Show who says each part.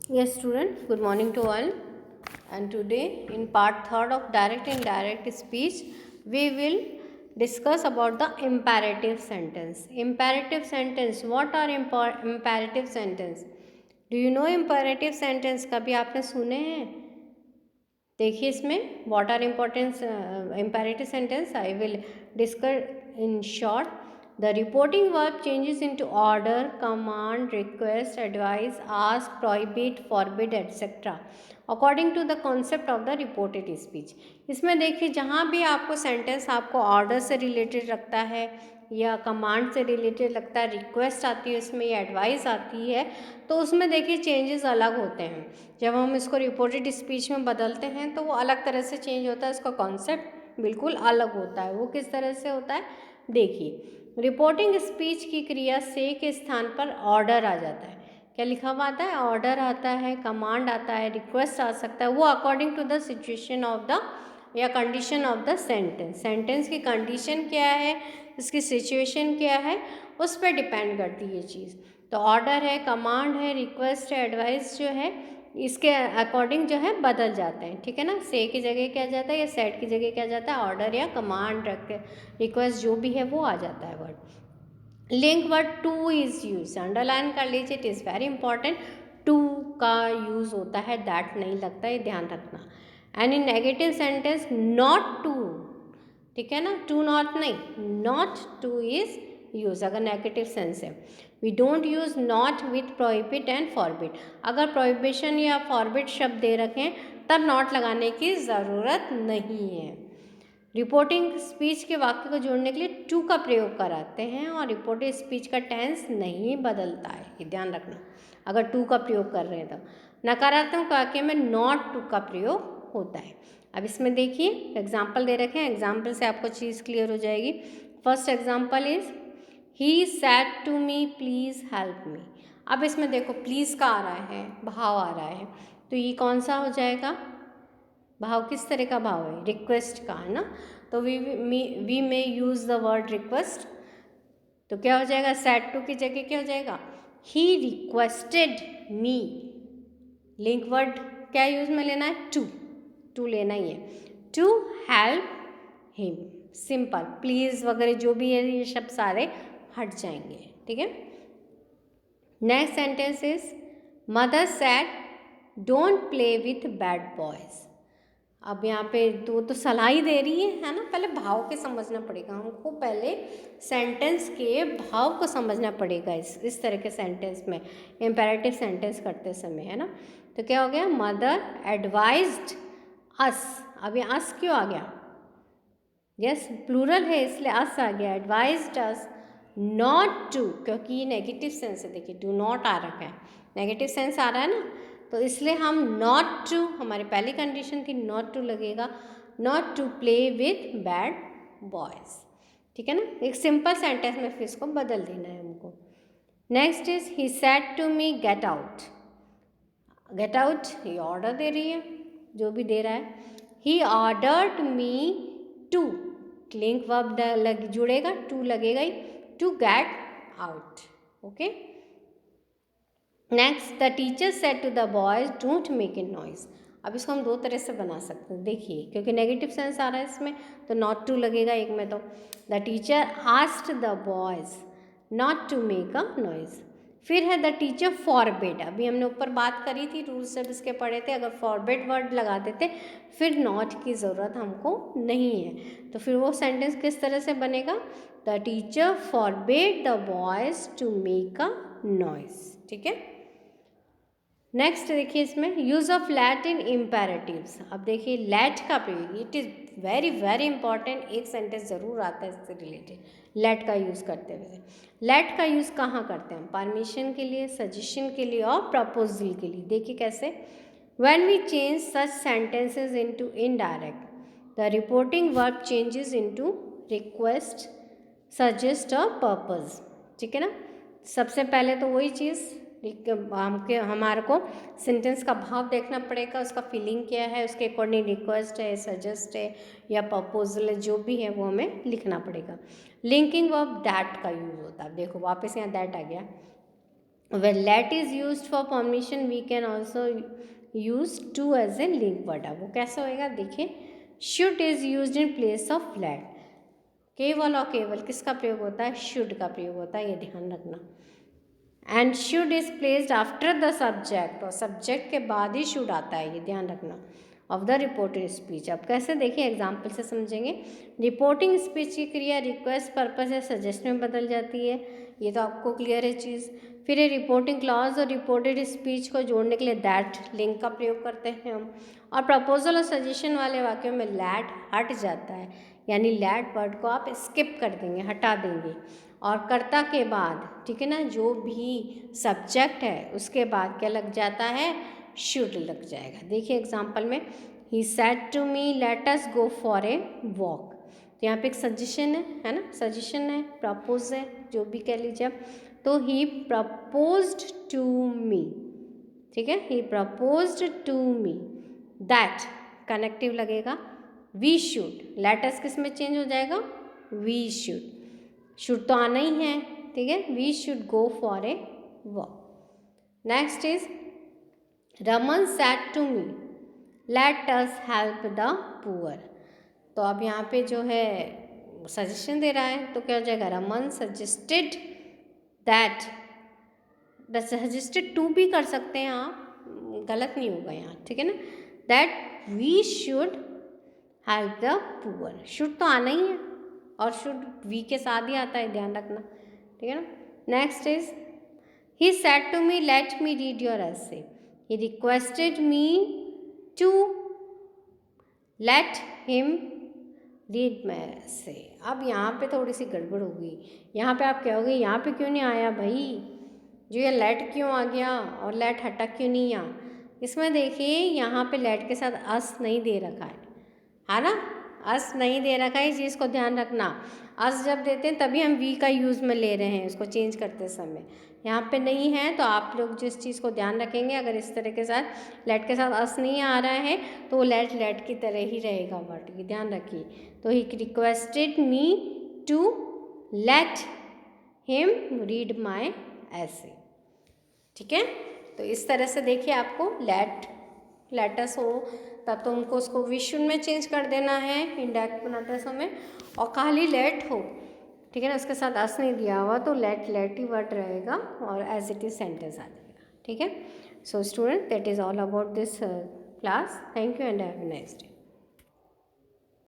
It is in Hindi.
Speaker 1: Yes, student, good morning to all. And today, in part third of direct and indirect speech, we will discuss about the imperative sentence. Imperative sentence. What are imperative sentence? Do you know imperative sentence? कभी आपने सुने हैं? देखिए इसमें what are important imperative sentence. I will discuss in short. The reporting verb changes into order, command, request, advise, ask, prohibit, forbid, etc. according to the concept of the reported speech. इसमें देखिए जहाँ भी आपको सेंटेंस आपको ऑर्डर से रिलेटेड लगता है या कमांड से रिलेटेड लगता है, रिक्वेस्ट आती है उसमें या एडवाइस आती है, तो उसमें देखिए चेंजेस अलग होते हैं. जब हम इसको रिपोर्टेड स्पीच में बदलते हैं तो वो अलग तरह से चेंज होता है, इसका कॉन्सेप्ट बिल्कुल अलग होता है. वो किस तरह से होता है देखिए. रिपोर्टिंग स्पीच की क्रिया से के स्थान पर ऑर्डर आ जाता है. क्या लिखा हुआ आता है? ऑर्डर आता है, कमांड आता है, रिक्वेस्ट आ सकता है. वो according to the situation of the या condition of the sentence. Sentence की कंडीशन क्या है, इसकी सिचुएशन क्या है, उस पर डिपेंड करती है ये चीज़. तो ऑर्डर है, कमांड है, रिक्वेस्ट है, एडवाइस जो है इसके अकॉर्डिंग जो है बदल जाते हैं. ठीक है ना. से की जगह क्या जाता है या सेट की जगह क्या जाता है, ऑर्डर या कमांड, रिक्वेस्ट जो भी है वो आ जाता है word. Link word to is use. Underline कर लीजिए, it is very important. To का यूज़ होता है, दैट नहीं लगता है, ध्यान रखना. And in negative sentence not to. ठीक है ना. टू नॉट नहीं, नॉट टू इज यूज अगर नेगेटिव सेंस है. We don't use not with prohibit and forbid. अगर प्रोहिबिशन या फॉरबिट शब्द दे रखें तब नॉट लगाने की ज़रूरत नहीं है. रिपोर्टिंग स्पीच के वाक्य को जोड़ने के लिए टू का प्रयोग कराते हैं और रिपोर्टेड स्पीच का टेंस नहीं बदलता है, ये ध्यान रखना. अगर टू का प्रयोग कर रहे हैं तो नकारात्मक वाक्य में नॉट टू का प्रयोग होता है. अब इसमें देखिए एग्जाम्पल दे रखे हैं, एग्जाम्पल से आपको चीज़ क्लियर हो जाएगी. First example is he said to me please help me. अब इसमें देखो प्लीज़ का आ रहा है, भाव आ रहा है, तो ये कौन सा हो जाएगा? भाव किस तरह का भाव है? रिक्वेस्ट का है ना. तो we may use the word request. तो क्या हो जाएगा? सैड टू की जगह क्या हो जाएगा? He requested me. Link word क्या यूज में लेना है? टू. टू लेना ही है. To help him. Simple. Please वगैरह जो भी है ये शब्द सारे हट जाएंगे. ठीक है. Next sentence is mother sad don't play with bad boys. अब यहाँ पे तो सलाह ही दे रही है ना. पहले भाव के समझना पड़ेगा हमको, पहले सेंटेंस के भाव को समझना पड़ेगा इस तरह के सेंटेंस में, इम्पेरेटिव सेंटेंस करते समय, है ना. तो क्या हो गया? मदर एडवाइज्ड अस. अब ये अस क्यों आ गया? यस, प्लूरल है इसलिए अस आ गया. एडवाइज्ड अस नॉट टू, क्योंकि ये नेगेटिव सेंस है. देखिए डू नॉट आ रखा है, नेगेटिव सेंस आ रहा है ना, तो इसलिए हम नॉट टू, हमारी पहली कंडीशन थी नॉट टू लगेगा. Not to play with bad boys. ठीक है ना. एक सिंपल सेंटेंस में फिर इसको बदल देना है हमको. Next is he said to me get out. Get out ये ऑर्डर दे रही है, जो भी दे रहा है. He ordered me to. Link verb जुड़ेगा, टू लगेगा ही. To get out. Okay. Next the teacher said to the boys don't make a noise. अब इसको हम दो तरह से बना सकते हैं. देखिए क्योंकि नेगेटिव सेंस आ रहा है इसमें तो नॉट टू लगेगा एक में. तो the teacher asked the boys not to make a noise. फिर है द टीचर फॉरबिड. अभी हमने ऊपर बात करी थी, रूल्स जब इसके पढ़े थे, अगर फॉरबिड वर्ड लगा देते फिर नॉट की ज़रूरत हमको नहीं है. तो फिर वो सेंटेंस किस तरह से बनेगा? The teacher forbid the boys to make a noise. ठीक है. नेक्स्ट देखिए इसमें use of let in imperatives. अब देखिए लेट का प्रयोग, it is very very important. एक सेंटेंस ज़रूर आता है इससे रिलेटेड लेट का यूज़ करते हुए. लेट का यूज़ कहाँ करते हैं? परमिशन के लिए, सजेशन के लिए और प्रपोजल के लिए. देखिए कैसे. When we change such sentences into indirect, the reporting verb changes into request, suggest और पर्पज़. ठीक है ना. सबसे पहले तो वही चीज़ हमारे को सेंटेंस का भाव देखना पड़ेगा, उसका फीलिंग क्या है, उसके अकॉर्डिंग रिक्वेस्ट है, सजेस्ट है या प्रपोजल है, जो भी है वो हमें लिखना पड़ेगा. लिंकिंग वर्ब दैट का यूज़ होता है. देखो वापस यहाँ दैट आ गया. when let is used for permission we can also use to as a link word. वो कैसे होएगा देखिए, should is used in place of let. केवल और केवल किसका प्रयोग होता है, should का प्रयोग होता है, ये ध्यान रखना. And should is placed after the subject, और सब्जेक्ट के बाद ही should आता है, ये ध्यान रखना. Of the reported speech. अब कैसे देखिए एग्जाम्पल से समझेंगे. रिपोर्टिंग स्पीच की क्रिया रिक्वेस्ट, पर्पस या सजेस्ट में बदल जाती है, ये तो आपको क्लियर है चीज़. फिर ये रिपोर्टिंग क्लॉज और रिपोर्टेड स्पीच को जोड़ने के लिए दैट लिंक का प्रयोग करते हैं हम. और प्रपोजल और सजेशन वाले वाक्यों में लैट हट जाता है, यानी लैट वर्ड को आप स्किप कर देंगे, हटा देंगे. और कर्ता के बाद, ठीक है ना, जो भी सब्जेक्ट है उसके बाद क्या लग जाता है, शुड लग जाएगा. देखिए एग्जाम्पल में, he said to me let us go for a walk. तो यहाँ पे एक सजेशन है ना, सजेशन है, प्रपोज है, जो भी कह लीजिए आप. तो ही प्रपोज्ड टू मी, ठीक है, he proposed to me that, connective लगेगा. वी शुड, लेट अस किस में चेंज हो जाएगा, वी शुड. शुड तो आना ही है, ठीक है, we should go for a walk. Next is Raman said to me let us help the poor. तो अब यहाँ पे जो है सजेशन दे रहा है, तो क्या हो जाएगा, Raman suggested that. Suggested to भी कर सकते हैं आप, गलत नहीं होगा यहाँ, ठीक है ना. That we should help the poor. Should तो आना ही है, और शुड वी के साथ ही आता है, ध्यान रखना, ठीक है ना. Next is he said to me let me read your essay. He requested me to let him read my essay. अब यहाँ पे थोड़ी सी गड़बड़ होगी. यहाँ पे आप कहोगे यहाँ पे क्यों नहीं आया भाई, जो ये लेट क्यों आ गया और लेट हटा क्यों नहीं आ. इसमें देखिए यहाँ पे लेट के साथ अस नहीं दे रखा है ना, अस नहीं दे रखा है, इस चीज़ को ध्यान रखना. अस जब देते हैं तभी हम वी का यूज़ में ले रहे हैं, उसको चेंज करते समय. यहाँ पे नहीं है, तो आप लोग जिस चीज़ को ध्यान रखेंगे, अगर इस तरह के साथ लेट के साथ अस नहीं आ रहा है तो वो लेट की तरह ही रहेगा वर्ड, ये ध्यान रखिए. तो he requested me to let him read my essay, ठीक है. तो इस तरह से देखिए आपको लेटस हो तब तो उनको उसको विश में चेंज कर देना है इंडायरेक्ट बनाते समय, और खाली लेट हो, ठीक है ना, उसके साथ अस नहीं दिया हुआ तो लेट ही वर्ड रहेगा और एज इट इज सेंटेंस आ जाएगा, ठीक है. So student, that is all about this class. Thank you and have a nice day.